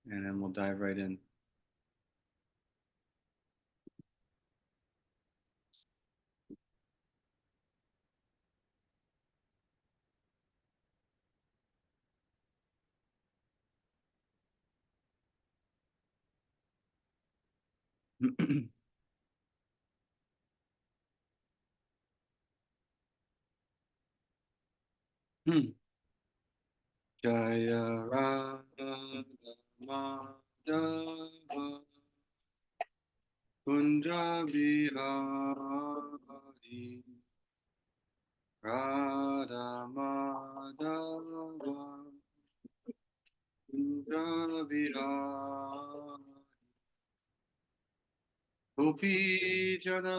and then we'll dive right in. Jaya Radha Madhava Kunja Bihari Radha Madhava Kunja Bihari Gopi Jana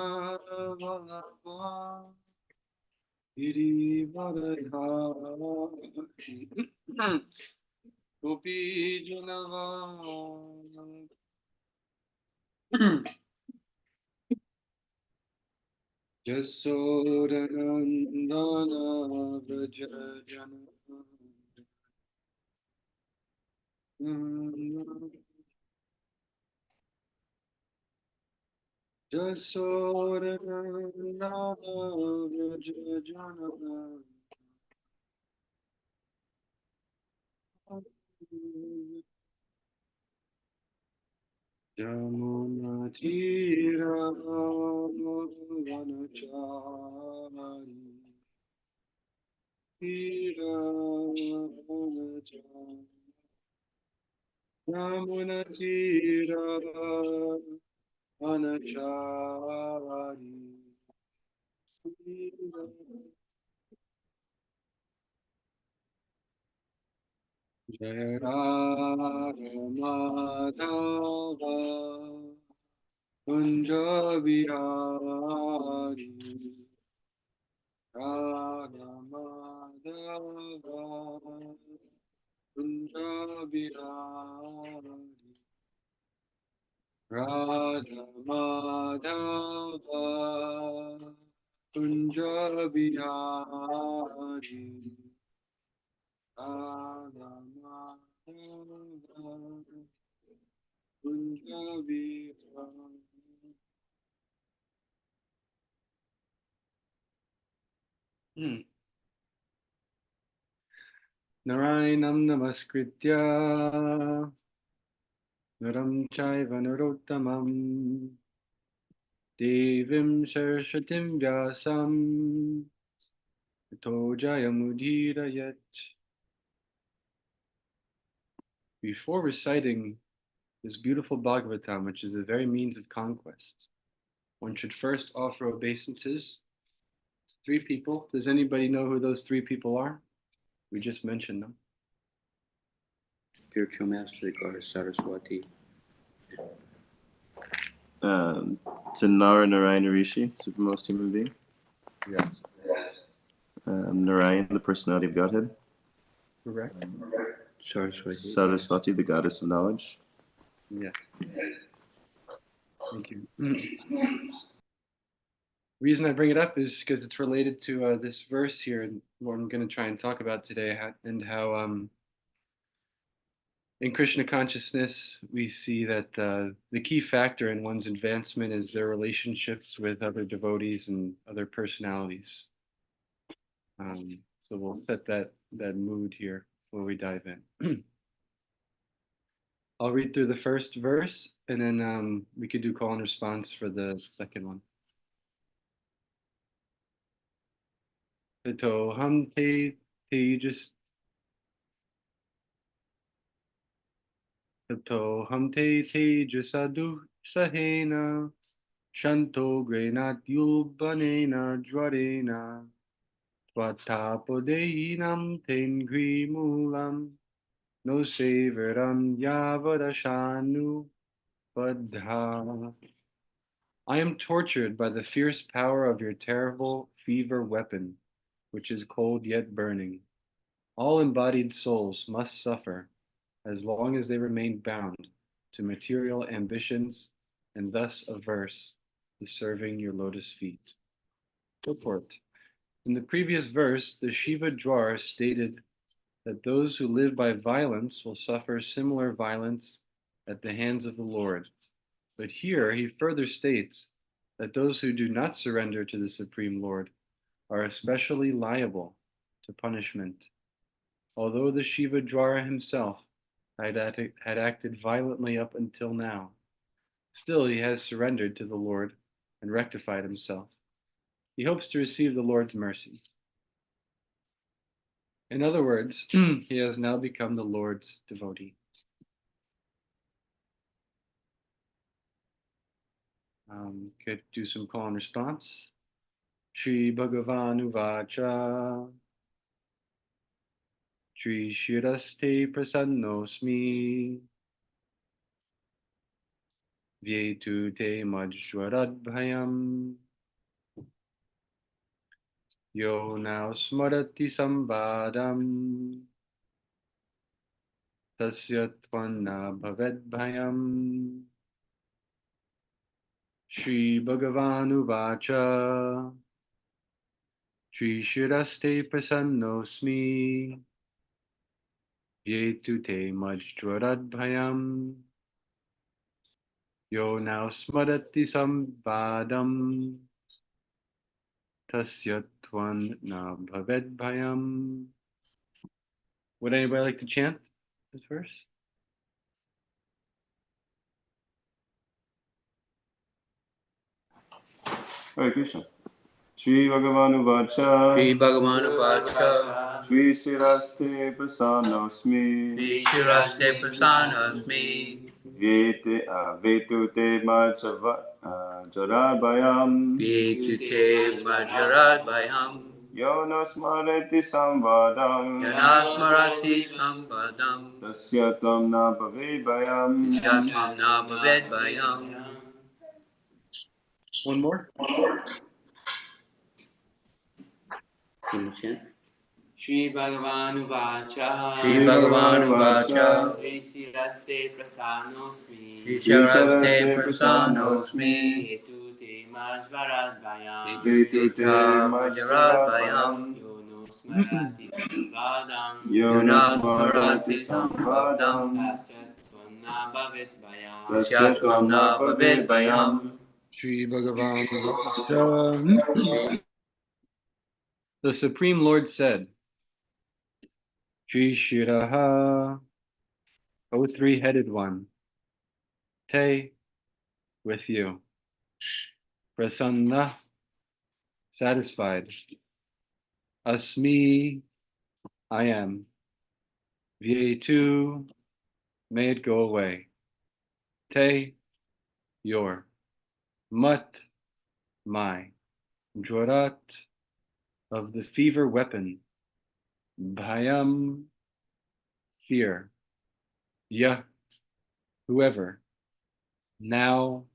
Vallabha Girivardhari Gopi Jana Jasodanandana Vraja Jana Jasodanandana Vraja Jana Jamuna Tira Vanachari Tira Vanachari Jamuna Tira Vanachari Jaya Radha Madhava Kunja Bihari Radha Madhava Kunja Bihari Radha Madhava Kunja Bihari Radha Madhava Kunja Bihari. Narayanam Namaskritya Naram Chaiva Narottamam Devim Saraswatim Vyasam Tato Jayamudhirayat. Before reciting this beautiful Bhagavatam, which is the very means of conquest, one should first offer obeisances to three people. Does anybody know who those three people are? We just mentioned them. Spiritual Master Goddess Saraswati. To Narayana Rishi, supremest human being. Yes. Narayan, the personality of Godhead. Correct. Saraswati, the goddess of knowledge. Yeah. Thank you. Reason I bring it up is because it's related to this verse here, and what I'm going to try and talk about today, and how in Krishna consciousness we see that the key factor in one's advancement is their relationships with other devotees and other personalities. So we'll set that mood here before we dive in. I'll read through the first verse, and then we could do call and response for the second one. Tato ham te tejas Tato ham te tejasadu sahena Shanto grenat yulbanena dvarena Tvatapodehinam tengri mulam No severam yavadashanu padha. I am tortured by the fierce power of your terrible fever weapon, which is cold yet burning. All embodied souls must suffer as long as they remain bound to material ambitions and thus averse to serving your lotus feet. Purport. In the previous verse, the Shiva Dwar stated that those who live by violence will suffer similar violence at the hands of the Lord. But here he further states that those who do not surrender to the Supreme Lord are especially liable to punishment. Although the Shiva Dwara himself had acted violently up until now, still he has surrendered to the Lord and rectified himself. He hopes to receive the Lord's mercy. In other words, he has now become the Lord's devotee. Could do some call and response. Shri Bhagavan Uvacha Shri Shiraste Prasannosmi Vyetu Te Majwaradbhayam Yo Now Smarati Sambadam Tasya Tvanna Bhavedbhayam Shri Bhagavan Uvacha Shri Shiraste Prasannosmi Yetu Te Majwaradbhayam Yo Now Smarati Sambadam Tasya Tvanna Bhavedbhayam. Would anybody like to chant this verse? Hare Krishna. Shri Bhagavan Uvacha Shri Bhagavan Vacha Shri Siraste Prasannosmi Shri Shiraste Prasanasmi Vetu Te Jarabhayam Vyetute Majarat Bhayam Yo Smarati Samvadam Yanasmarati Sampadam Tasya Tvam Na Bhavebhayam. Yatam Na Bhaved Bhayam. One more? Can you chant? Shri Bhagavan Uvacha Shri Bhagavan Vacha Shri Siraste Prasannosmi Shri Sharaste Prasannosmi Ketu Te Majvarat Bhayam Vyetute Majarat Bhayam Yono Smarati Samvadam Yanasmarati Sampadam Tasyat Tvanna Bhavet Bhayam Tasyatam Na Bhaved Bhayam. Shri Bhagavan Uvacha. The Supreme Lord said, Shri Shiraha, O three-headed one, Te, with you, Prasanna, satisfied, Asmi, I am, Vyetu, may it go away, Te, your, Mat, my, Jwarat, of the fever weapon, Bhayam, fear, Yah, whoever, now,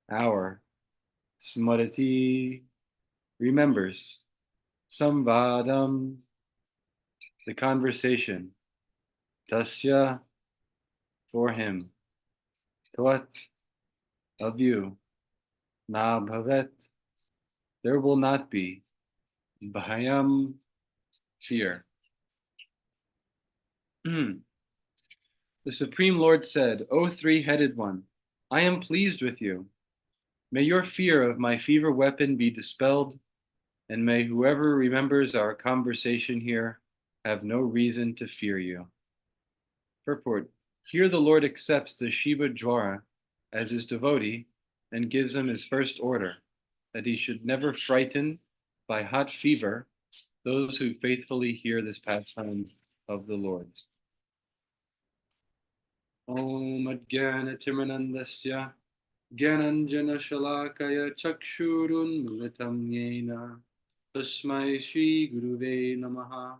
our, Smriti, remembers, Samvadam, the conversation, Tasya, for him, Tvat, of you, Na Bhavet, there will not be, Bhayam, fear. The Supreme Lord said, O three-headed one, I am pleased with you. May your fear of my fever weapon be dispelled, and may whoever remembers our conversation here have no reason to fear you. Purport. Here the Lord accepts the Shiva Dwara as his devotee and gives him his first order, that he should never frighten by hot fever those who faithfully hear this pastime of the Lord. Om Adgyana Timanandasya Gyananjana Shalakaya Chakshurun Militam Yena Tasmai Shri Guruve Namaha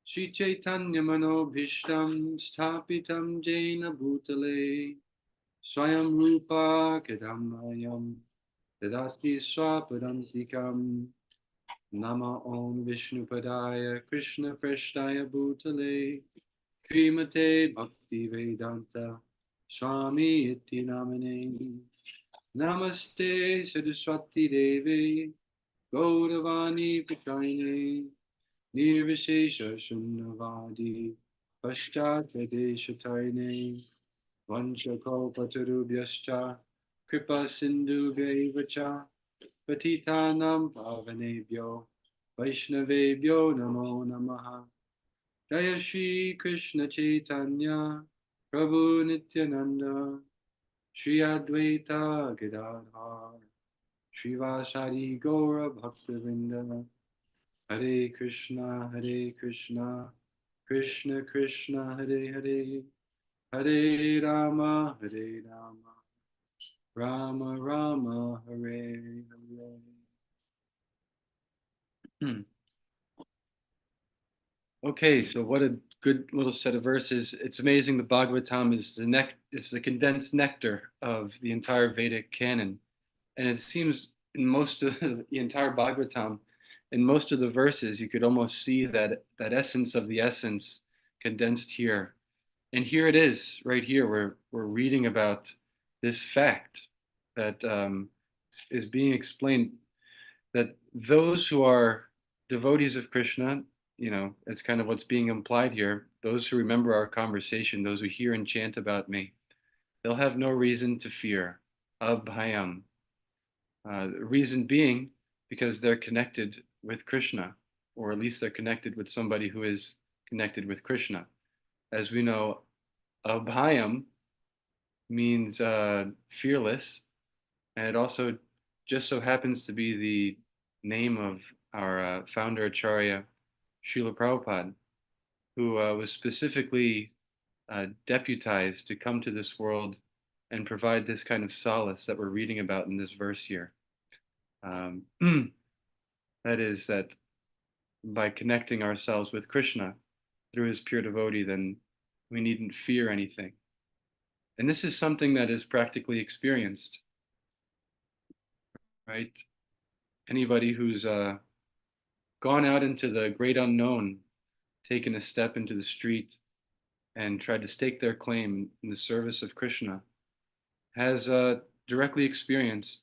Shri Chaitanya Manobhishtam Sthapitam Jaina Bhutale Swayam Rupa Kedamayam Tadasti Swapadantikam Nama Om Vishnu Padaya Krishna Preshtaya Bhutale Srimate Bhakti Vedanta Swami Iti Namane Namaste Saraswati Devi Gauravani Prachayane Nirvishesha Shunnavadi Paschatadeshatayne Vanchakalpatarubhyascha Kripa Sindhubhaivacha Patitanam Pavanebhyo Vaishnavebhyo Namo Namaha Jaya Shri Krishna Chaitanya Prabhu Nityananda Shri Advaita Gadadhar Srivasari Gaura Bhaktavinda Hare Krishna Krishna Krishna Hare Hare Hare Rama Rama Rama Hare Hare. Okay, so what a good little set of verses. It's amazing the Bhagavatam is it's the condensed nectar of the entire Vedic canon. And it seems in most of the entire Bhagavatam, in most of the verses, you could almost see that essence of the essence condensed here. And here it is, right here. We're reading about this fact that is being explained, that those who are devotees of Krishna, it's kind of what's being implied here. Those who remember our conversation, those who hear and chant about me, they'll have no reason to fear. Abhayam. The reason being because they're connected with Krishna, or at least they're connected with somebody who is connected with Krishna. As we know, Abhayam means fearless, and it also just so happens to be the name of our founder Acharya Srila Prabhupada, who was specifically deputized to come to this world and provide this kind of solace that we're reading about in this verse here. Um, that is, that by connecting ourselves with Krishna through his pure devotee, then we needn't fear anything. And this is something that is practically experienced, right? Anybody who's gone out into the great unknown, taken a step into the street, and tried to stake their claim in the service of Krishna has directly experienced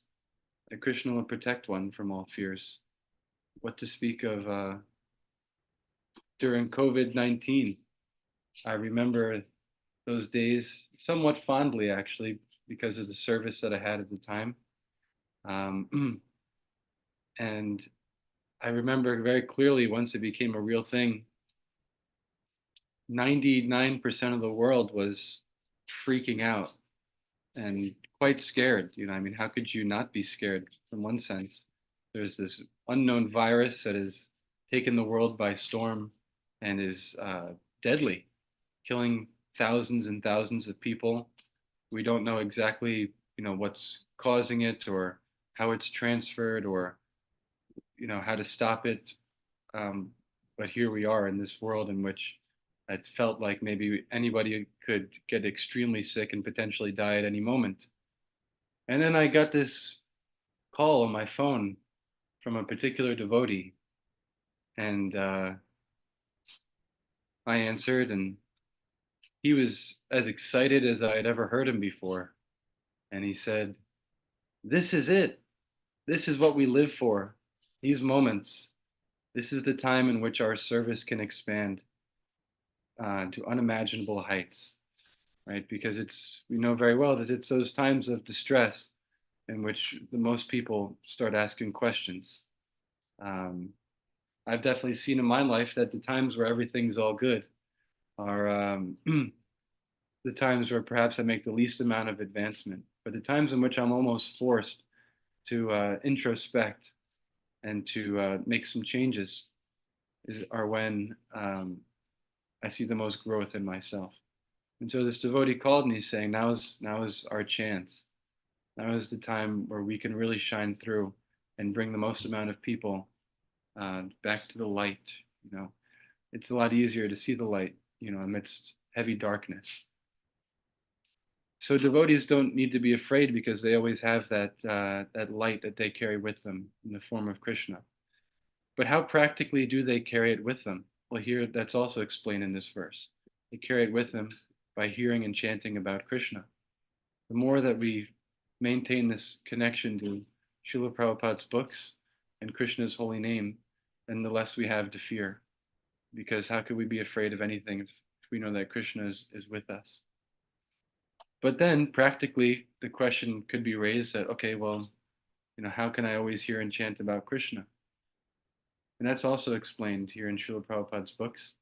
that Krishna will protect one from all fears. What to speak of during COVID-19? I remember those days somewhat fondly, actually, because of the service that I had at the time. And I remember very clearly once it became a real thing, 99% of the world was freaking out and quite scared. I mean, how could you not be scared from one sense? There's this unknown virus that has taken the world by storm and is deadly, killing thousands and thousands of people. We don't know exactly, what's causing it or how it's transferred or, how to stop it. Um, but here we are in this world in which it felt like maybe anybody could get extremely sick and potentially die at any moment. And then I got this call on my phone from a particular devotee, and I answered, and he was as excited as I had ever heard him before. And he said, "This is it. This is what we live for. These moments. This is the time in which our service can expand to unimaginable heights." Right? Because we know very well that it's those times of distress in which the most people start asking questions. Um, I've definitely seen in my life that the times where everything's all good are the times where perhaps I make the least amount of advancement. But the times in which I'm almost forced to introspect and to make some changes are when I see the most growth in myself. And so this devotee called and he's saying, now is our chance. Now is the time where we can really shine through and bring the most amount of people back to the light. It's a lot easier to see the light, amidst heavy darkness. So devotees don't need to be afraid because they always have that light that they carry with them in the form of Krishna. But how practically do they carry it with them? Well, here that's also explained in this verse. They carry it with them by hearing and chanting about Krishna. The more that we maintain this connection to Srila Prabhupada's books and Krishna's holy name, then the less we have to fear. because how could we be afraid of anything if we know that Krishna is with us? But then practically the question could be raised that, okay, well, how can I always hear and chant about Krishna? And that's also explained here in Srila Prabhupada's books.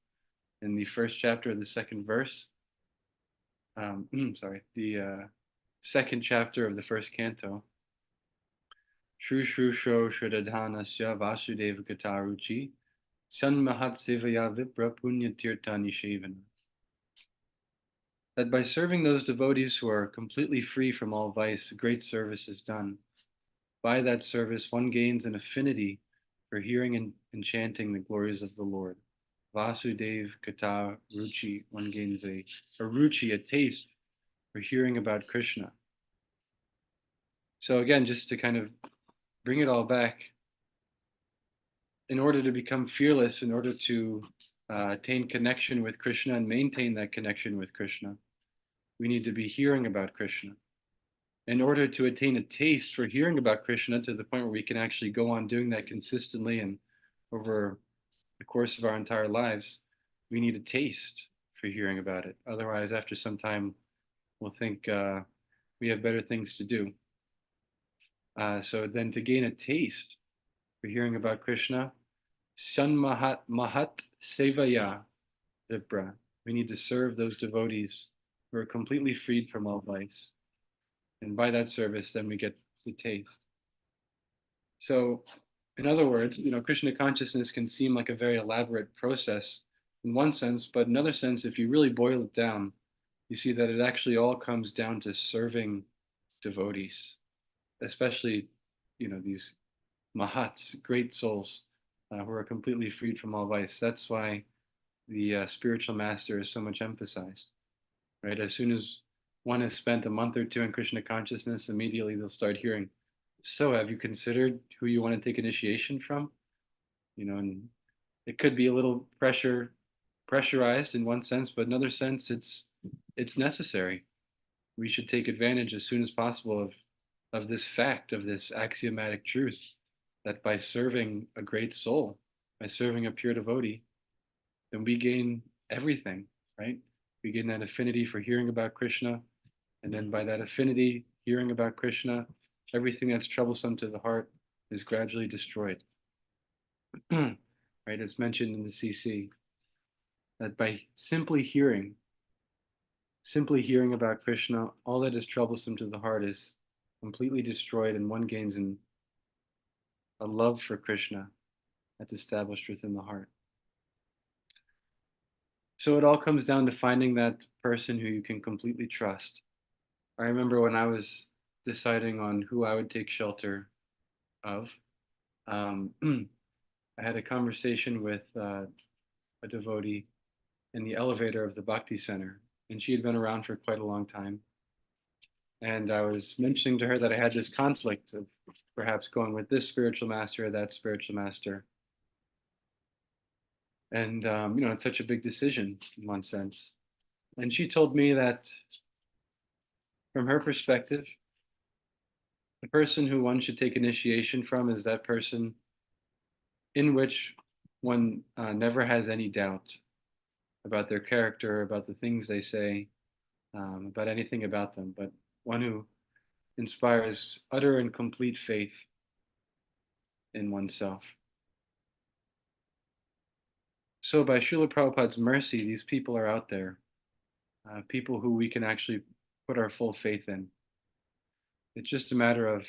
In the first chapter of the second verse, the second chapter of the first canto, Shru Shru Shro Shradadhanasya Vasudeva Gataruchi Sanmahat Sevaya Vipra Punya Tirtani Shevana. That by serving those devotees who are completely free from all vice, great service is done. By that service, one gains an affinity for hearing and chanting the glories of the Lord. Vasudev Kata Ruchi, one gains a ruchi, a taste for hearing about Krishna. So again, just to kind of bring it all back, in order to become fearless, in order to attain connection with Krishna and maintain that connection with Krishna, we need to be hearing about Krishna. In order to attain a taste for hearing about Krishna to the point where we can actually go on doing that consistently and over the course of our entire lives, we need a taste for hearing about it. Otherwise, after some time, we'll think we have better things to do. So then to gain a taste for hearing about Krishna, Shan Mahat Sevaya Vipra. We need to serve those devotees who are completely freed from all vice. And by that service, then we get the taste. So, in other words, Krishna consciousness can seem like a very elaborate process in one sense, but in another sense, if you really boil it down, you see that it actually all comes down to serving devotees, especially, these mahats, great souls who are completely freed from all vice. That's why the spiritual master is so much emphasized, right? As soon as one has spent a month or two in Krishna consciousness, immediately they'll start hearing, so have you considered who you want to take initiation from? And it could be a little pressurized in one sense, but in another sense, it's necessary. We should take advantage as soon as possible of this fact, of this axiomatic truth, that by serving a great soul, by serving a pure devotee, then we gain everything, right? We gain that affinity for hearing about Krishna, and then by that affinity, hearing about Krishna, everything that's troublesome to the heart is gradually destroyed. Right? It's mentioned in the CC that by simply hearing about Krishna, all that is troublesome to the heart is completely destroyed, and one gains a love for Krishna that's established within the heart. So it all comes down to finding that person who you can completely trust. I remember when I was deciding on who I would take shelter of, I had a conversation with a devotee in the elevator of the Bhakti Center, and she had been around for quite a long time. And I was mentioning to her that I had this conflict of perhaps going with this spiritual master or that spiritual master. And, it's such a big decision in one sense. And she told me that from her perspective, the person who one should take initiation from is that person in which one never has any doubt about their character, about the things they say, about anything about them, but one who inspires utter and complete faith in oneself. So by Srila Prabhupada's mercy, these people are out there, people who we can actually put our full faith in. It's just a matter of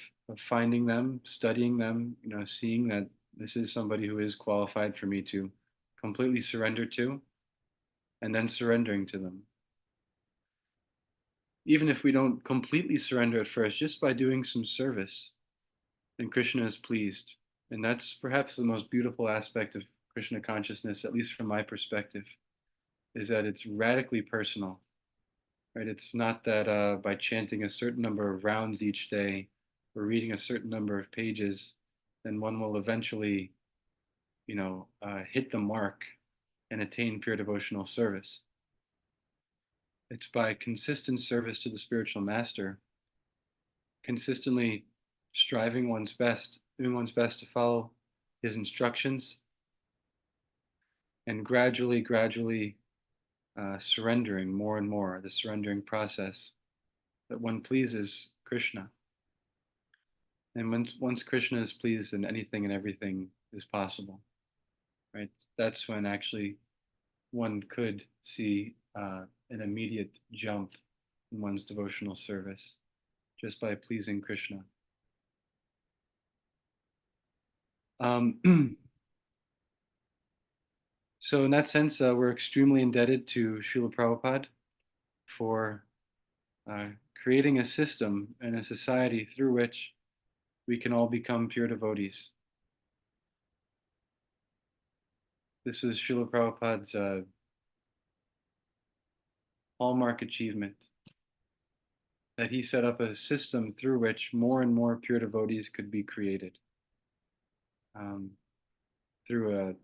finding them, studying them, seeing that this is somebody who is qualified for me to completely surrender to, and then surrendering to them. Even if we don't completely surrender at first, just by doing some service, then Krishna is pleased. And that's perhaps the most beautiful aspect of Krishna consciousness, at least from my perspective, is that it's radically personal, right? It's not that by chanting a certain number of rounds each day or reading a certain number of pages, then one will eventually, hit the mark and attain pure devotional service. It's by consistent service to the spiritual master, consistently striving one's best, doing one's best to follow his instructions, and gradually surrendering more and more, the surrendering process, that one pleases Krishna. And once Krishna is pleased, then anything and everything is possible, right? That's when actually one could see an immediate jump in one's devotional service just by pleasing Krishna. So in that sense, we're extremely indebted to Srila Prabhupada for creating a system and a society through which we can all become pure devotees. This was Srila Prabhupada's hallmark achievement, that he set up a system through which more and more pure devotees could be created through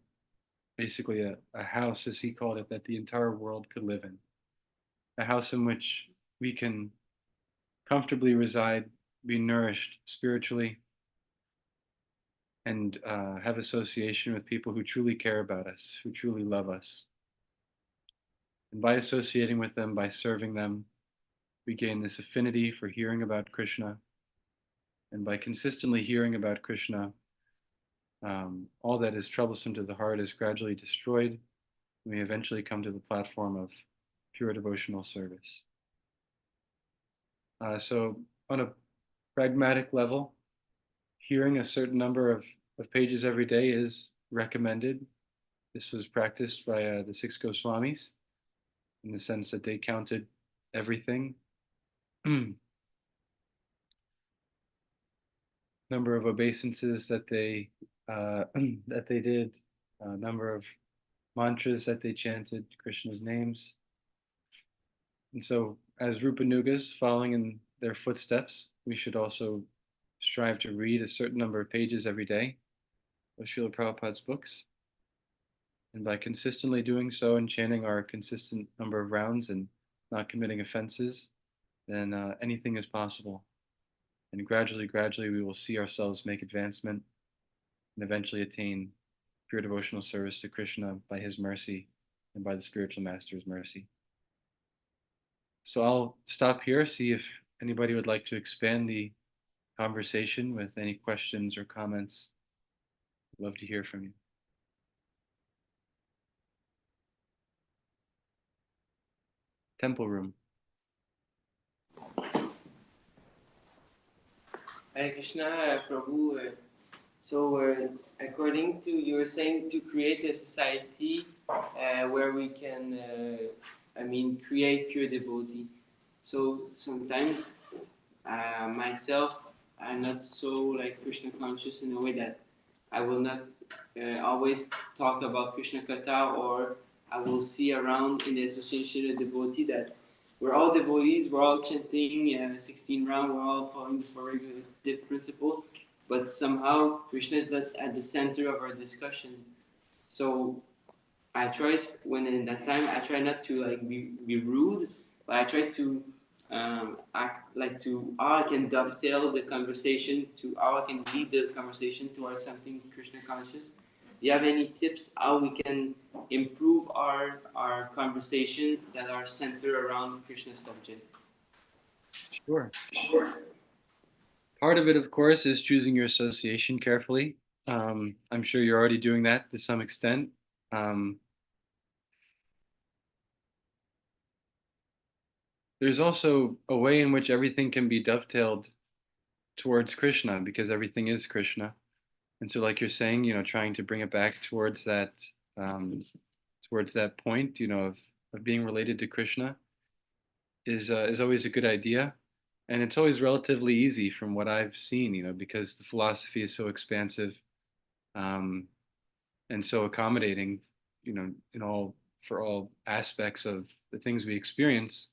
basically a house, as he called it, that the entire world could live in. A house in which we can comfortably reside, be nourished spiritually, and have association with people who truly care about us, who truly love us. And by associating with them, by serving them, we gain this affinity for hearing about Krishna. And by consistently hearing about Krishna, all that is troublesome to the heart is gradually destroyed. We eventually come to the platform of pure devotional service. So on a pragmatic level, hearing a certain number of pages every day is recommended. This was practiced by the six Goswamis in the sense that they counted everything. Number of obeisances that they that they did, number of mantras that they chanted, Krishna's names. And so, as Rupanugas, following in their footsteps, we should also strive to read a certain number of pages every day of Srila Prabhupada's books. And by consistently doing so and chanting our consistent number of rounds and not committing offenses, then anything is possible. And gradually, we will see ourselves make advancement and eventually attain pure devotional service to Krishna by his mercy and by the spiritual master's mercy. So I'll stop here, see if anybody would like to expand the conversation with any questions or comments. I'd love to hear from you. Temple room. Hare Krishna, Prabhu. So, according to you were saying to create a society where we can, create pure devotee. So sometimes myself, I'm not so like Krishna conscious in a way that I will not always talk about Krishna Katha, or I will see around in the association of devotee that we're all devotees, we're all chanting 16 round, we're all following the four regulative principle, but somehow Krishna is not at the center of our discussion. So I try, when in that time, I try not to like be rude, but I try to act like to how I can dovetail the conversation, to how I can lead the conversation towards something Krishna conscious. Do you have any tips how we can improve our conversation that are centered around Krishna's subject? Sure. Part of it, of course, is choosing your association carefully. I'm sure you're already doing that to some extent. There's also a way in which everything can be dovetailed towards Krishna, because everything is Krishna. And so, like you're saying, trying to bring it back towards that point, of being related to Krishna is always a good idea. And it's always relatively easy from what I've seen, because the philosophy is so expansive, and so accommodating, for all aspects of the things we experience.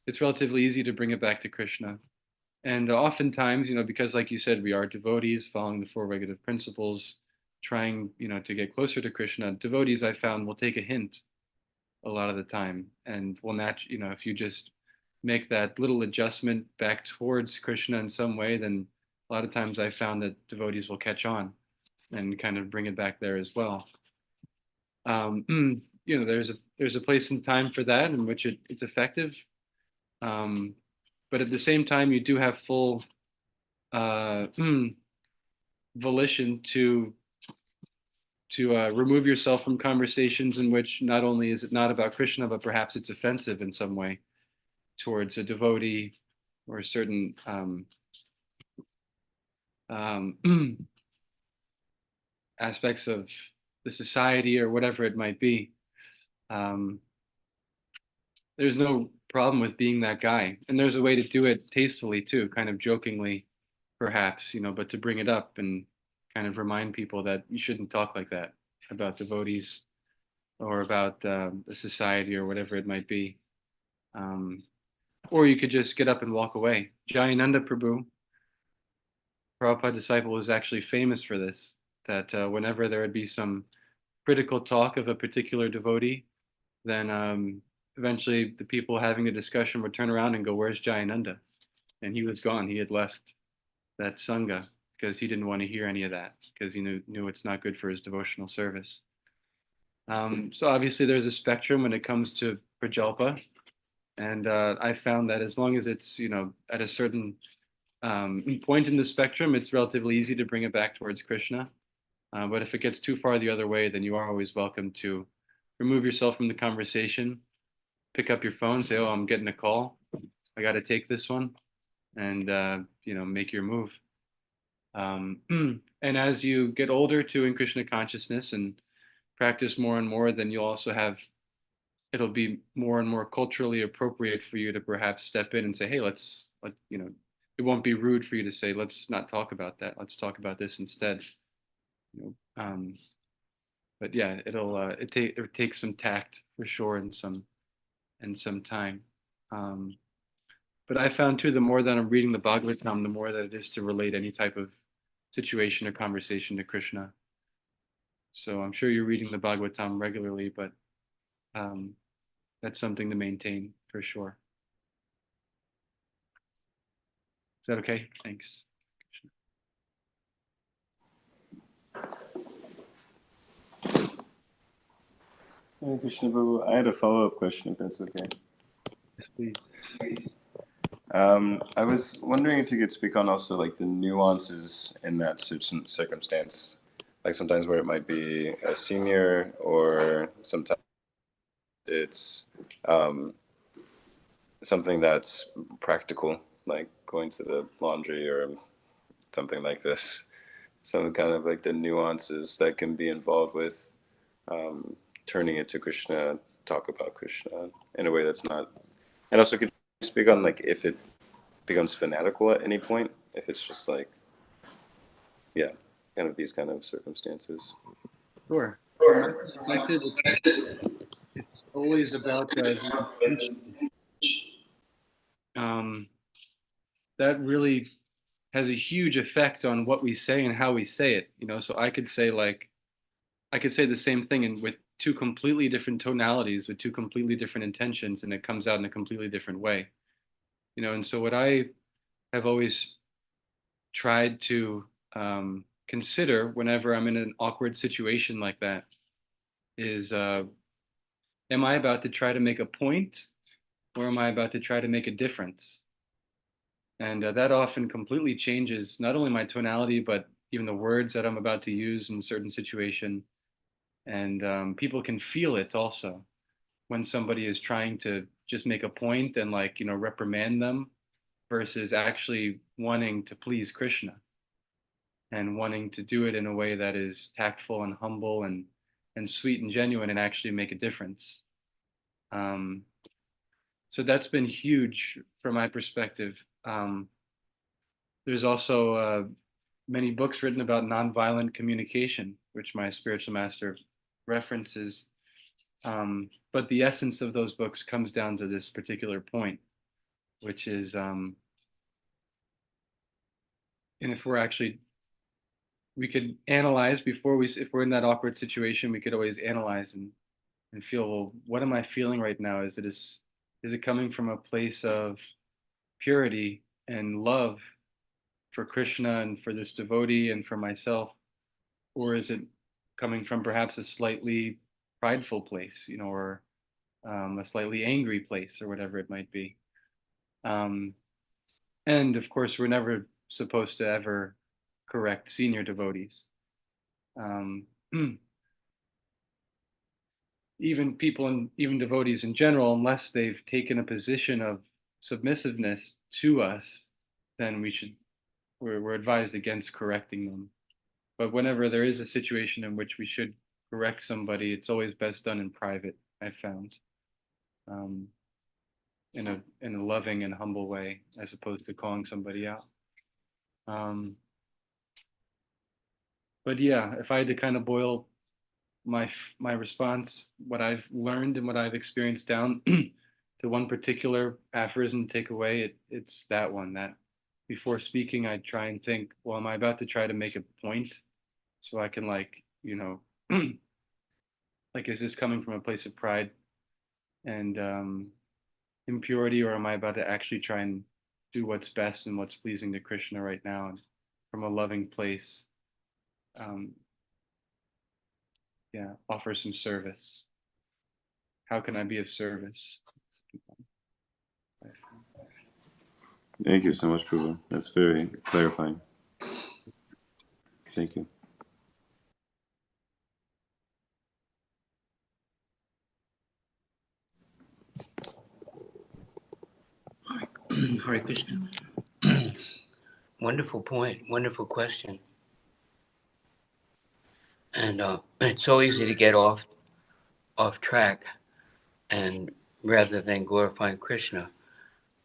It's relatively easy to bring it back to Krishna. And oftentimes, because like you said, we are devotees following the four regulative principles, trying, to get closer to Krishna. Devotees, I found, will take a hint a lot of the time, and will if you just make that little adjustment back towards Krishna in some way, then a lot of times I found that devotees will catch on and kind of bring it back there as well. there's a place and time for that in which it's effective. But at the same time, you do have full uh, volition to remove yourself from conversations in which not only is it not about Krishna, but perhaps it's offensive in some way towards a devotee or certain um, aspects of the society or whatever it might be. Um, there's no problem with being that guy, and there's a way to do it tastefully too, kind of jokingly, perhaps, but to bring it up and kind of remind people that you shouldn't talk like that about devotees or about the society or whatever it might be. Um, or you could just get up and walk away. Jayananda Prabhu, Prabhupada disciple, was actually famous for this, that whenever there would be some critical talk of a particular devotee, then eventually the people having the discussion would turn around and go, "Where's Jayananda?" And he was gone. He had left that Sangha because he didn't want to hear any of that, because he knew it's not good for his devotional service. So obviously there's a spectrum when it comes to prajalpa, and I found that as long as it's at a certain point in the spectrum, it's relatively easy to bring it back towards Krishna. But if it gets too far the other way, then you are always welcome to remove yourself from the conversation, pick up your phone, say, "Oh, I'm getting a call. I got to take this one," and make your move. And as you get older too in Krishna consciousness and practice more and more, then you'll also it'll be more and more culturally appropriate for you to perhaps step in and say, "Hey, it won't be rude for you to say, let's not talk about that. Let's talk about this instead." You know, but yeah, it takes some tact for sure and some time. Um, but I found too, the more that I'm reading the Bhagavatam, the more that it is to relate any type of situation or conversation to Krishna. So I'm sure you're reading the Bhagavatam regularly, but um, that's something to maintain for sure. Is that okay? Thanks. Hare Krishna Prabhu, I had a follow-up question, if that's okay. Yes, please. I was wondering if you could speak on also like the nuances in that circumstance, like sometimes where it might be a senior, or sometimes it's something that's practical, like going to the laundry or something like this. Some kind of like the nuances that can be involved with turning it to Krishna, talk about Krishna in a way that's not. And also, could you speak on like if it becomes fanatical at any point, if it's just like, yeah, kind of these kind of circumstances. Sure. From my perspective, it's always about the intention. Um, that really has a huge effect on what we say and how we say it. So I could say the same thing and with two completely different tonalities, with two completely different intentions, and it comes out in a completely different way. And so what I have always tried to consider whenever I'm in an awkward situation like that is, am I about to try to make a point, or am I about to try to make a difference? And that often completely changes not only my tonality, but even the words that I'm about to use in a certain situation. And people can feel it also when somebody is trying to just make a point and reprimand them versus actually wanting to please Krishna and wanting to do it in a way that is tactful and humble and sweet and genuine and actually make a difference. Um, so that's been huge from my perspective. There's also many books written about nonviolent communication, which my spiritual master references. But the essence of those books comes down to this particular point, which is, and if we could analyze if we're in that awkward situation, we could always analyze and feel, well, what am I feeling right now? Is it coming from a place of purity and love for Krishna and for this devotee and for myself? Or is it coming from perhaps a slightly prideful place, or a slightly angry place, or whatever it might be. And of course, we're never supposed to ever correct senior devotees. Um, even people and even devotees in general, unless they've taken a position of submissiveness to us, then we're advised against correcting them. But whenever there is a situation in which we should correct somebody, it's always best done in private, I've found, um, in a loving and humble way, as opposed to calling somebody out. Um, but yeah, if I had to kind of boil my response, what I've learned and what I've experienced down to one particular aphorism to take away, it's that one, that before speaking, I try and think, well, am I about to try to make a point? So I can like, is this coming from a place of pride and impurity, or am I about to actually try and do what's best and what's pleasing to Krishna right now, and from a loving place, um, yeah, offer some service. How can I be of service? Thank you so much, Prabhu. That's very clarifying. Thank you. Hare Krishna. Wonderful point, wonderful question. And it's so easy to get off track, and rather than glorifying Krishna,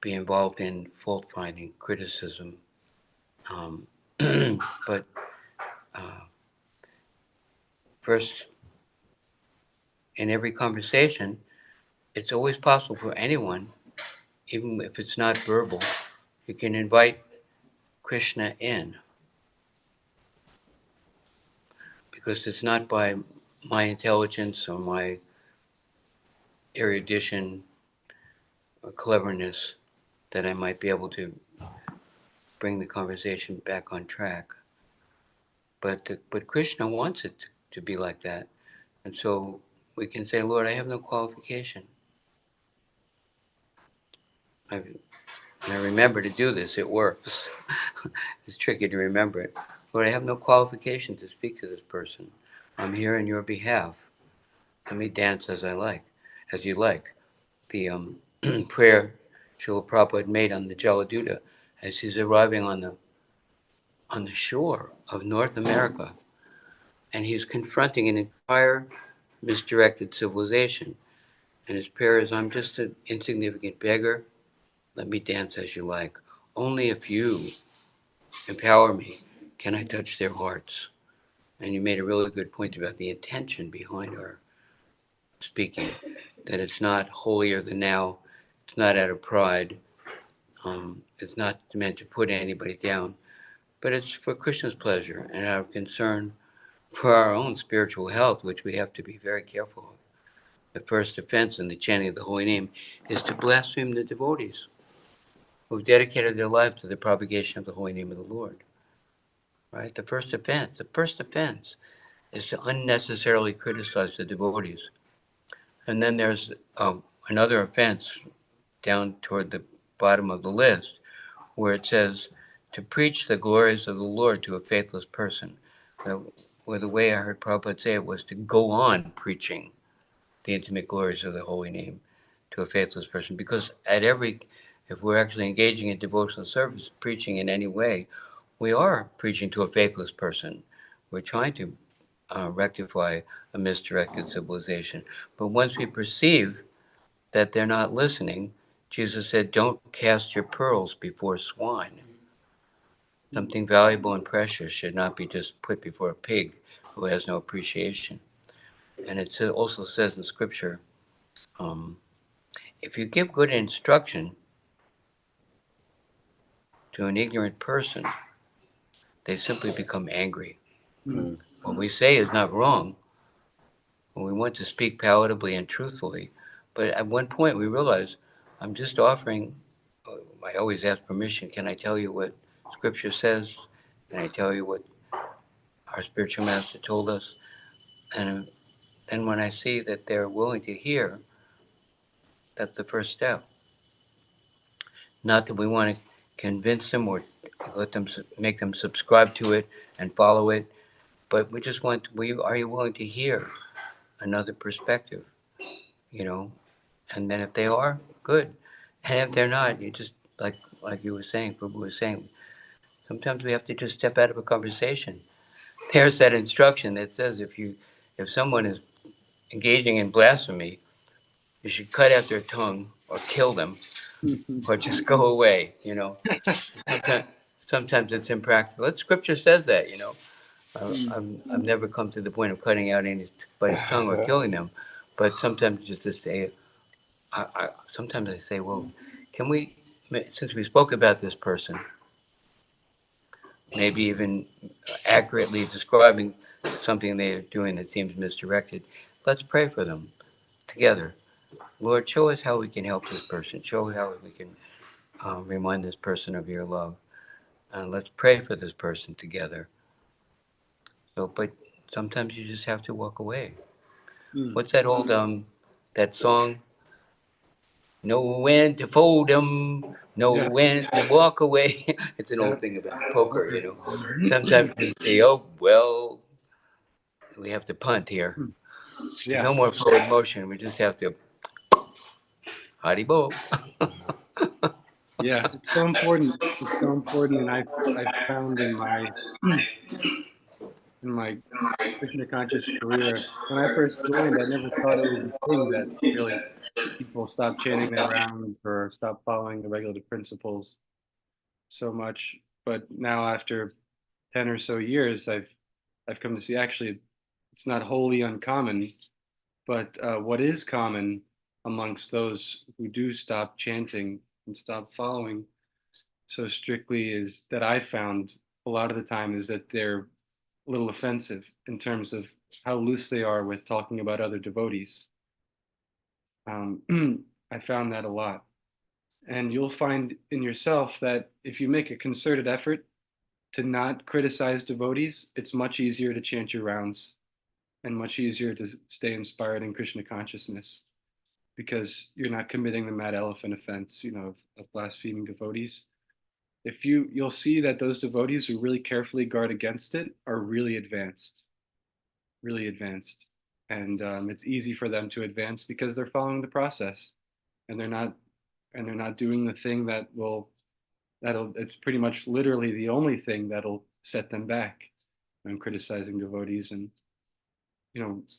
be involved in fault finding, criticism. But first, in every conversation, it's always possible for anyone, even if it's not verbal, you can invite Krishna in, because it's not by my intelligence or my erudition or cleverness that I might be able to bring the conversation back on track. But Krishna wants it to be like that. And so we can say, Lord, I have no qualification. And I remember to do this, it works. It's tricky to remember it. Lord, I have no qualification to speak to this person. I'm here on your behalf. Let me dance as you like. The prayer Srila Prabhupada made on the Jaladuta as he's arriving on the shore of North America, and he's confronting an entire misdirected civilization. And his prayer is, I'm just an insignificant beggar. Let me dance as you like. Only if you empower me can I touch their hearts. And you made a really good point about the intention behind our speaking, that it's not holier than thou, it's not out of pride, it's not meant to put anybody down, but it's for Krishna's pleasure and out of concern for our own spiritual health, which we have to be very careful of. The first offense in the chanting of the holy name is to blaspheme the devotees who've dedicated their lives to the propagation of the holy name of the Lord. Right? The first offense is to unnecessarily criticize the devotees. And then there's another offense down toward the bottom of the list where it says to preach the glories of the Lord to a faithless person. Where the way I heard Prabhupada say it was to go on preaching the intimate glories of the holy name to a faithless person. Because if we're actually engaging in devotional service, preaching in any way, we are preaching to a faithless person. We're trying to rectify a misdirected civilization. But once we perceive that they're not listening, Jesus said, don't cast your pearls before swine. Something valuable and precious should not be just put before a pig who has no appreciation. And it also says in Scripture, if you give good instruction to an ignorant person, they simply become angry. What we say is not wrong. We want to speak palatably and truthfully. But at one point we realize, I'm just offering, I always ask permission, can I tell you what Scripture says? Can I tell you what our spiritual master told us? And then when I see that they're willing to hear, that's the first step. Not that we want to convince them or let them make them subscribe to it and follow it, but we just want, are you willing to hear another perspective, you know? And then if they are, good. And if they're not, you just, like you were saying, Prabhu was saying, sometimes we have to just step out of a conversation. There's that instruction that says if someone is engaging in blasphemy, you should cut out their tongue or kill them or just go away, you know. Sometimes it's impractical. Scripture says that, you know. I've never come to the point of cutting out anybody's tongue or killing them, but sometimes just to say, sometimes I say, well, can we, since we spoke about this person, maybe even accurately describing something they're doing that seems misdirected, let's pray for them together. Lord, show us how we can help this person. Show us how we can remind this person of your love. And let's pray for this person together. So, but sometimes you just have to walk away. What's that old that song? Know when to fold 'em, know when to walk away. It's an old thing about poker, you know. Sometimes you say, oh, well, we have to punt here. Yeah. No more forward motion. We just have to haribo. Yeah, it's so important. It's so important, and I've found in my Krishna conscious career, when I first joined, I never thought it was a thing that really people stop chanting their rounds or stop following the regulative principles so much. But now, after 10 or so years, I've come to see actually it's not wholly uncommon, but what is common amongst those who do stop chanting and stop following so strictly is that I found a lot of the time is that they're a little offensive in terms of how loose they are with talking about other devotees. Um, I found that a lot. And you'll find in yourself that if you make a concerted effort to not criticize devotees, it's much easier to chant your rounds and much easier to stay inspired in Krishna consciousness because you're not committing the mad elephant offense, of blaspheming devotees. If you'll see that those devotees who really carefully guard against it are really advanced, and it's easy for them to advance because they're following the process, and they're not doing the thing that'll it's pretty much literally the only thing that'll set them back. I'm criticizing devotees, and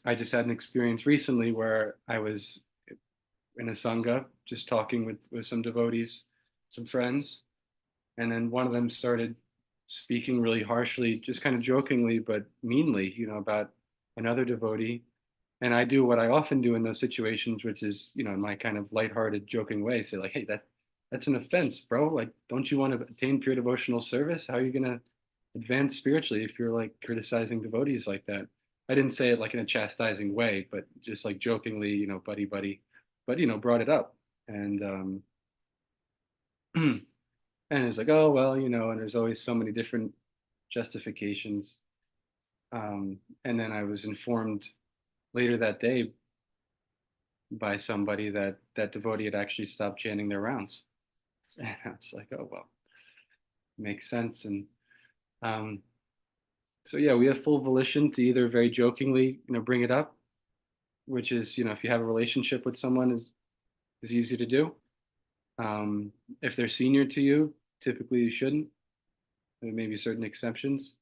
I just had an experience recently where I was in a sangha just talking with some devotees, some friends, and then one of them started speaking really harshly, just kind of jokingly but meanly, about another devotee. And I do what I often do in those situations, which is, in my kind of lighthearted, joking way, say like, "Hey, that's an offense, bro. Like, don't you want to attain pure devotional service? How are you gonna advance spiritually if you're like criticizing devotees like that?" I didn't say it like in a chastising way, but just like jokingly, buddy, buddy, but brought it up, and and it's like, oh well, and there's always so many different justifications. And then I was informed later that day by somebody that that devotee had actually stopped chanting their rounds. And I was like, oh well, makes sense. And um, so yeah, we have full volition to either very jokingly, bring it up, which is, if you have a relationship with someone is easy to do. If they're senior to you, typically you shouldn't. There may be certain exceptions.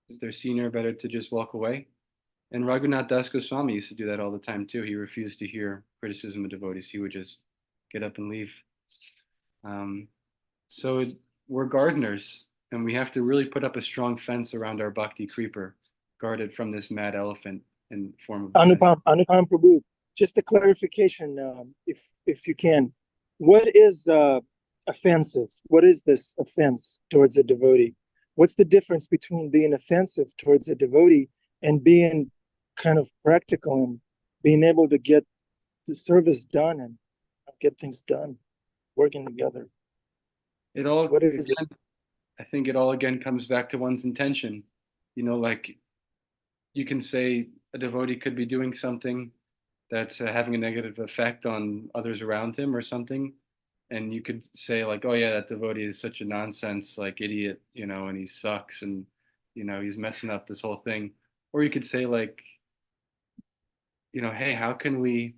If they're senior, better to just walk away. And Raghunath Das Goswami used to do that all the time too. He refused to hear criticism of devotees. He would just get up and leave. Um, so we're gardeners, and we have to really put up a strong fence around our bhakti creeper, guarded from this mad elephant in form of Anupam Prabhu, just a clarification, if you can. What is offensive? What is this offense towards a devotee? What's the difference between being offensive towards a devotee and being kind of practical and being able to get the service done and get things done, working together? What is it? I think it all again comes back to one's intention. Like you can say a devotee could be doing something that's having a negative effect on others around him or something, and you could say like, oh yeah, that devotee is such a nonsense like idiot, and he sucks, and he's messing up this whole thing. Or you could say like, hey, how can we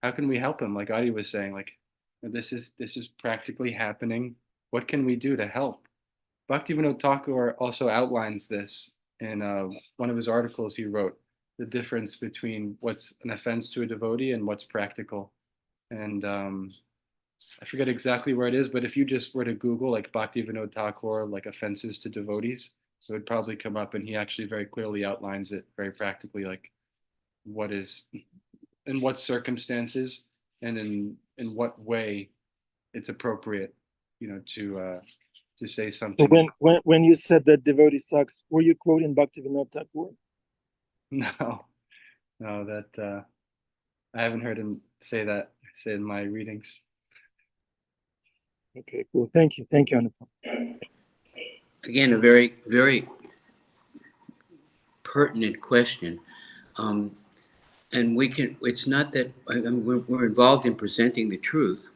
help him, like Adi was saying, like, this is practically happening. What can we do to help? Bhaktivinoda Thakur also outlines this in one of his articles he wrote, the difference between what's an offense to a devotee and what's practical. And I forget exactly where it is, but if you just were to Google like Bhaktivinoda Thakur, like offenses to devotees, it would probably come up, and he actually very clearly outlines it very practically, like what is, in what circumstances, and in what way it's appropriate, to say So something. when you said that devotee sucks, were you quoting Bhaktivinoda Thakur? No, no, that I haven't heard him say in my readings. Okay, cool. Thank you, Anupama. Again, a very, very pertinent question. And it's not that, we're involved in presenting the truth.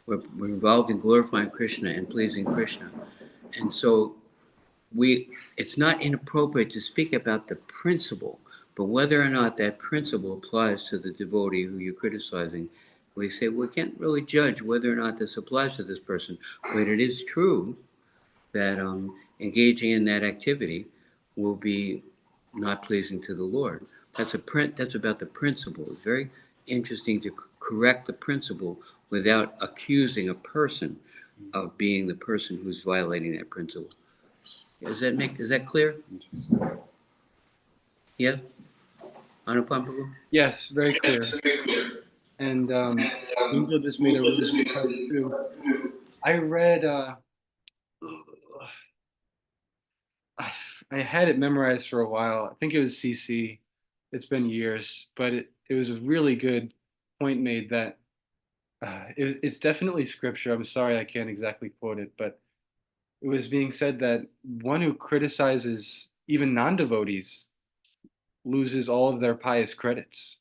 We're involved in glorifying Krishna and pleasing Krishna. And so it's not inappropriate to speak about the principle, but whether or not that principle applies to the devotee who you're criticizing, we say we can't really judge whether or not this applies to this person. But it is true that engaging in that activity will be not pleasing to the Lord. That's about the principle. It's very interesting to correct the principle without accusing a person of being the person who's violating that principle. Is that clear? Yeah? Anupama? Yes, very clear. And Angel just made a really good point too. I read, I had it memorized for a while. I think it was CC. It's been years, but it was a really good point made that it's definitely scripture. I'm sorry I can't exactly quote it, but it was being said that one who criticizes even non-devotees loses all of their pious credits.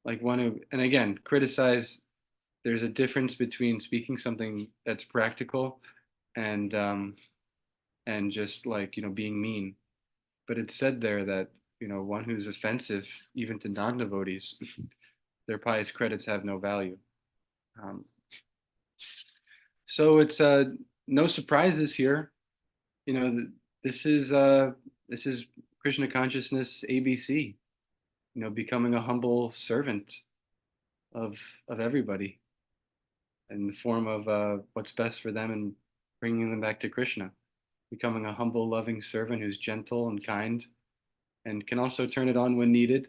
Like one who, and again, criticize. There's a difference between speaking something that's practical and just like being mean. But it's said there that one who's offensive even to non-devotees, their pious credits have no value. Um, so it's no surprises here. This is Krishna consciousness ABC. Becoming a humble servant of everybody in the form of what's best for them and bringing them back to Krishna. Becoming a humble, loving servant who's gentle and kind and can also turn it on when needed,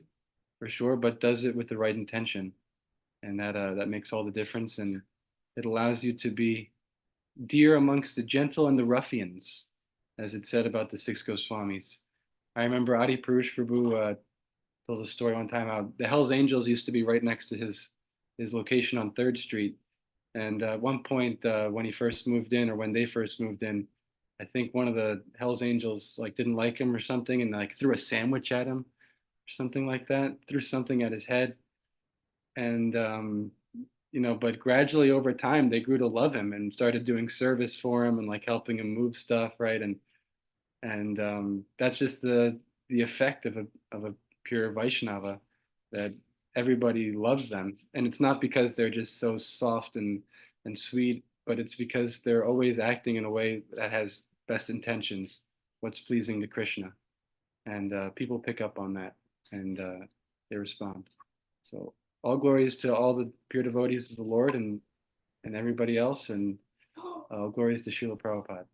for sure, but does it with the right intention. And that makes all the difference. And it allows you to be dear amongst the gentle and the ruffians, as it said about the six Goswamis. I remember Adi Purush Prabhu told a story one time how the Hells Angels used to be right next to his location on 3rd Street. And at one point, when he first moved in, or when they first moved in, I think one of the Hells Angels like didn't like him or something, and like threw a sandwich at him or something like that. Threw something at his head, and but gradually over time, they grew to love him and started doing service for him and like helping him move stuff, right? And that's just the effect of a pure Vaishnava, that everybody loves them, and it's not because they're just so soft and sweet, but it's because they're always acting in a way that has best intentions, what's pleasing to Krishna, and people pick up on that, and they respond. So all glories to all the pure devotees of the Lord and everybody else, and all glories to Srila Prabhupada.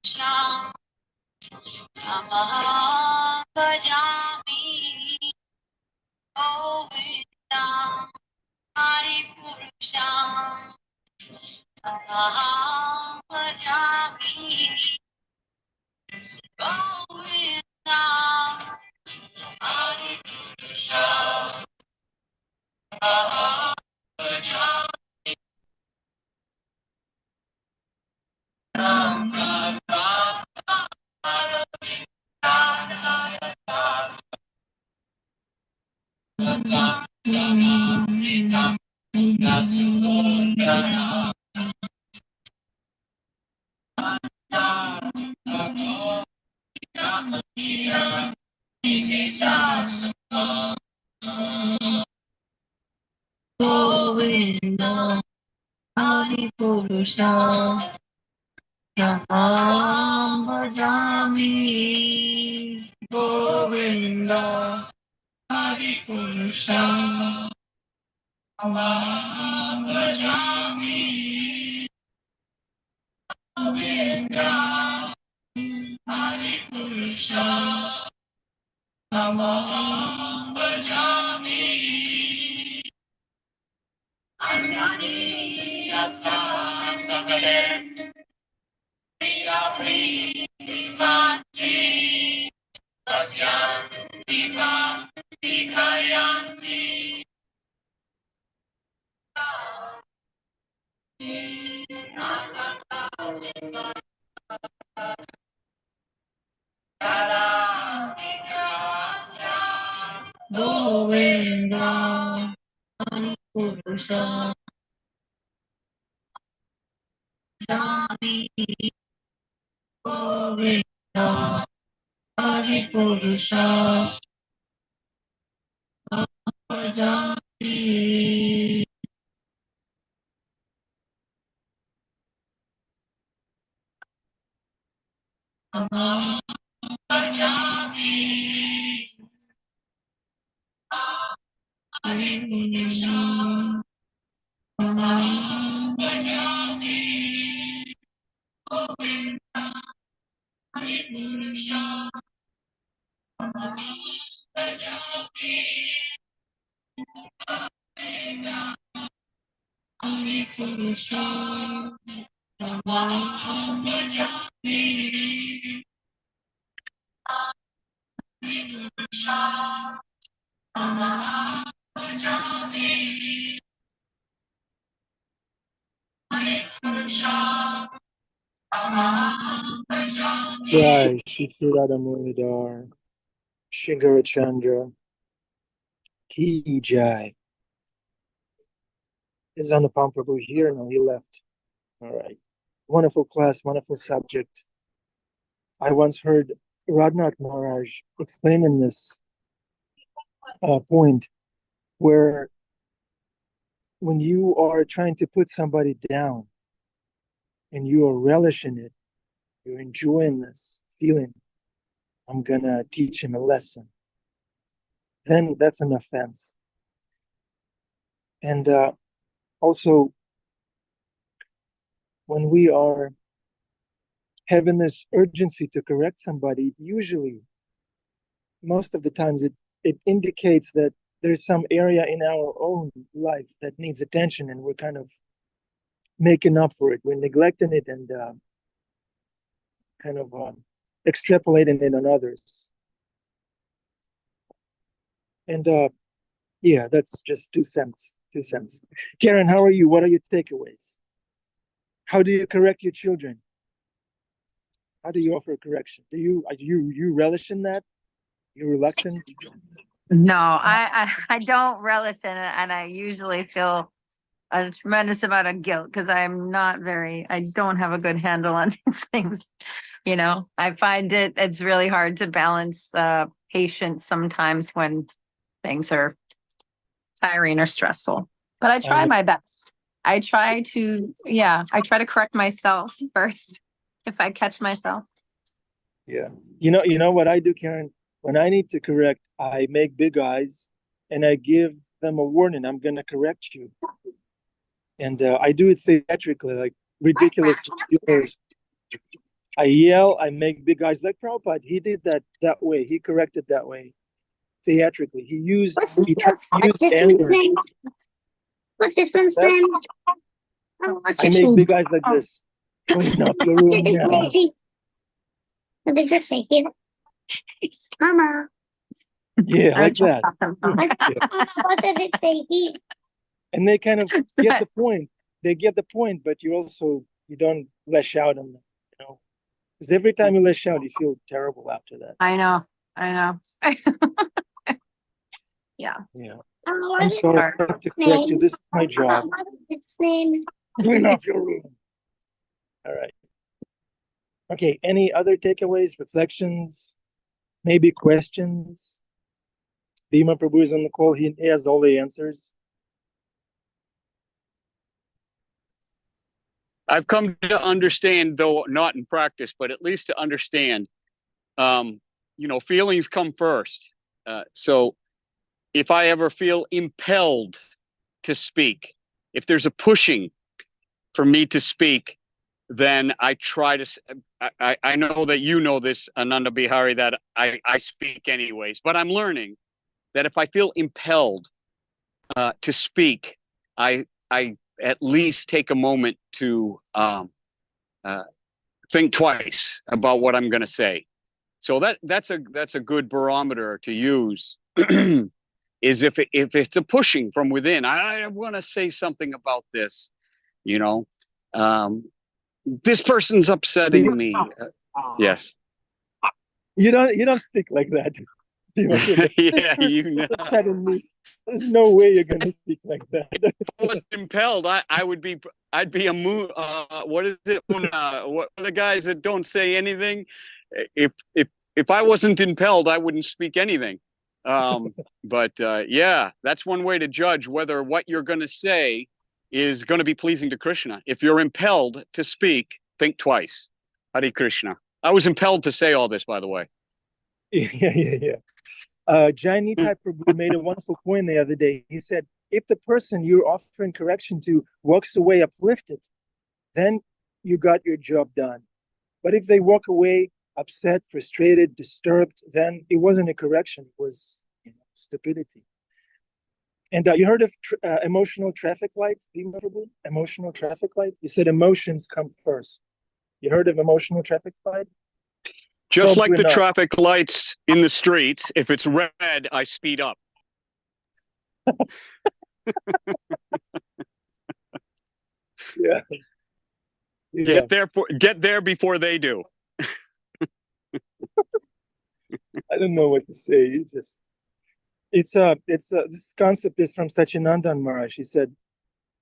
Sham Namah Bhajami Govindam Hari Purusham Namah Bhajami Govindam Hari Purusham Namah Bhajami Govinda Hari Purusha Namam Bhajami Govinda Hari Purusha Namam Bhajami Govinda Hari Purusha Namam Bhajami Anjani Yasa Sakale Priya Priti Mati Tasya Viva Vikayanti Govinda Hari Purusha Jami Govinda Hari Purusha Jami Jami Hari Purusha Jami Govinda Hari Purusha Jami Hari Purusha Jami Jai Shri Radha Muridhar, Shigarachandra, Ki Jai. Is Anupam Prabhu here? No, he left. All right. Wonderful class, wonderful subject. I once heard Radhnath Maharaj explaining this point where when you are trying to put somebody down and you are relishing it, you're enjoying this feeling, I'm gonna teach him a lesson, then that's an offense. And also, when we are having this urgency to correct somebody, usually, most of the times, it indicates that there's some area in our own life that needs attention, and we're kind of making up for it. We're neglecting it and kind of extrapolating it on others. And yeah, that's just 2 cents. 2 cents. Karen, how are you? What are your takeaways? How do you correct your children? How do you offer correction? Do you relish in that? You're reluctant? No, I don't relish in it, and I usually feel a tremendous amount of guilt because I don't have a good handle on these things. You know, I find it's really hard to balance patience sometimes when things are tiring or stressful. But I try my best. I try to correct myself first if I catch myself. Yeah. You know what I do, Karen? When I need to correct, I make big eyes and I give them a warning. I'm gonna correct you. And I do it theatrically, like ridiculously humorous, I yell, I make big eyes like Prabhupada. He did that way. He corrected that way, theatrically. He tried to use anger. What's this one's That- name? Oh, what's I this make one? big eyes like this. Clean up your room now. What did it say here? It's Mama. Yeah, like that. What did it say here? And they kind of get the point. They get the point, but you don't lash out on them, because every time you lash out, you feel terrible after that. I know. Yeah. Yeah. Oh, I'm what is sorry, I have to correct you. This is my Mama, job. what is its name? Clean up your room. All right. Okay, any other takeaways, reflections, maybe questions? Bhima Prabhu is on the call. He has all the answers. I've come to understand, though not in practice, but at least to understand, feelings come first. So if I ever feel impelled to speak, if there's a pushing for me to speak, then I try to, I know that you know this, Ananda Bihari, that I speak anyways, but I'm learning that if I feel impelled to speak, I at least take a moment to think twice about what I'm going to say. So that's a good barometer to use. Is if it's a pushing from within, I want to say something about this, this person's upsetting me. Yes. You don't speak like that. Yeah, upsetting me. There's no way you're gonna speak like that. If I was impelled, I'd be a moon. What is it? What are the guys that don't say anything? If I wasn't impelled, I wouldn't speak anything. But yeah, that's one way to judge whether what you're going to say is going to be pleasing to Krishna. If you're impelled to speak, think twice. Hare Krishna. I was impelled to say all this, by the way. Yeah. Jainitai Prabhu made a wonderful point the other day. He said, if the person you're offering correction to walks away uplifted, then you got your job done. But if they walk away upset, frustrated, disturbed, then it wasn't a correction, it was stupidity. And you heard of emotional traffic light? Emotional traffic light? You said emotions come first. You heard of emotional traffic light? Just like the traffic lights in the streets, if it's red, I speed up. Yeah. Get there before they do. I don't know what to say. This concept is from Sachinandan Maharaj. He said,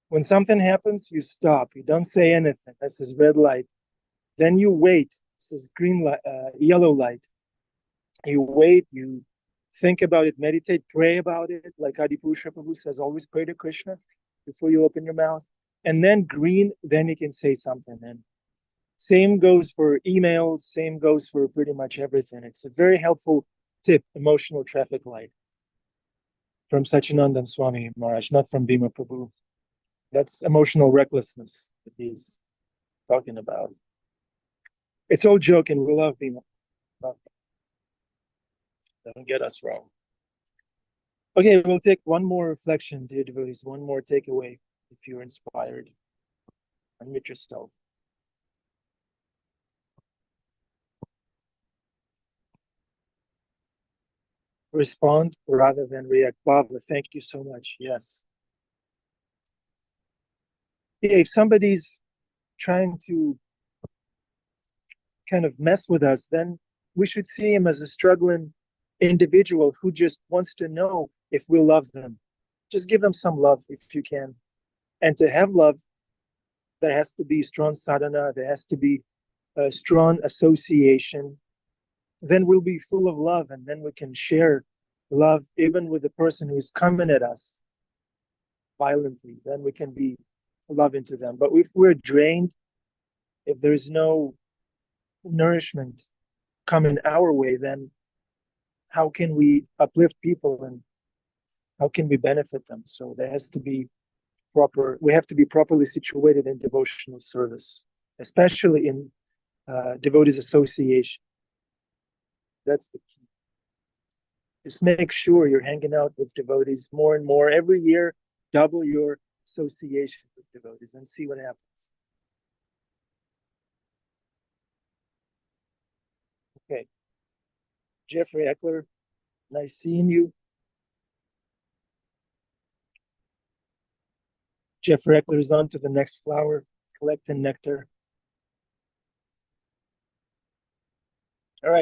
when something happens, you stop. You don't say anything. This is red light. Then you wait. This is green light, yellow light. You wait. You think about it. Meditate. Pray about it. Like Adipurusha Prabhu says, always pray to Krishna before you open your mouth. And then green. Then you can say something. And same goes for emails. Same goes for pretty much everything. It's a very helpful tip. Emotional traffic light. From Sachinandan Swami Maharaj, not from Bhima Prabhu. That's emotional recklessness that he's talking about. It's all joking. We love Bhima. Don't get us wrong. Okay, we'll take one more reflection, dear devotees, one more takeaway if you're inspired. Unmute yourself. Respond rather than react. Bhavla, thank you so much. Yes. Yeah, if somebody's trying to kind of mess with us, then we should see him as a struggling individual who just wants to know if we love them. Just give them some love if you can. And to have love, there has to be strong sadhana, there has to be a strong association. Then we'll be full of love, and then we can share love even with the person who's coming at us violently. Then we can be loving to them. But if we're drained, if there's no nourishment coming our way, then how can we uplift people and how can we benefit them? So there has to be we have to be properly situated in devotional service, especially in devotees association. That's the key. Just make sure you're hanging out with devotees more and more. Every year, double your association with devotees and see what happens. Okay. Jeffrey Eckler, nice seeing you. Jeffrey Eckler is on to the next flower, collecting nectar. All right.